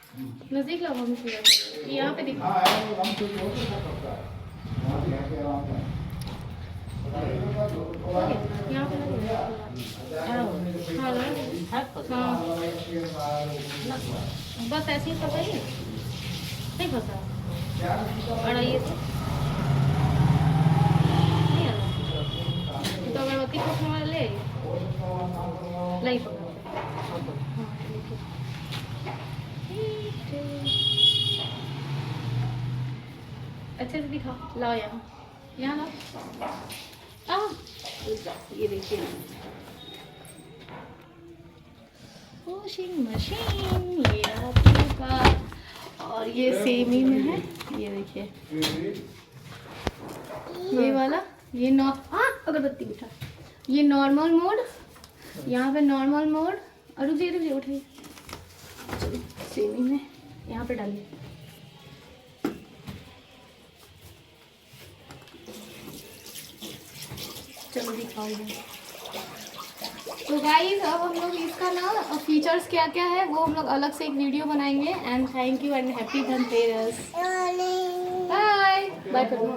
नजदीक लाओ मम्मी पूरा ये यहाँ पे दिखा। यहाँ पे हाँ बस ऐसे ही पकड़िए नहीं फंसा अड़ाइए तो अगरबत्ती को हमारा ले नहीं पकड़ अच्छे से दिखाओ लाओ यहाँ यहाँ लाओ ये देखिए वॉशिंग मशीन ये आपका और ये सेम ही में है ये देखिए ये वाला ये अगरबत्ती उठा ये नॉर्मल मोड यहाँ पे नॉर्मल मोड और रुकिए उठाइए चलो सेम ही में यहाँ पे डालिए चलो दिखाओगे तो गाइस अब हम लोग इसका ना फीचर्स क्या क्या है वो हम लोग अलग से एक वीडियो बनाएंगे and thank you and happy Dhanteras bye bye करो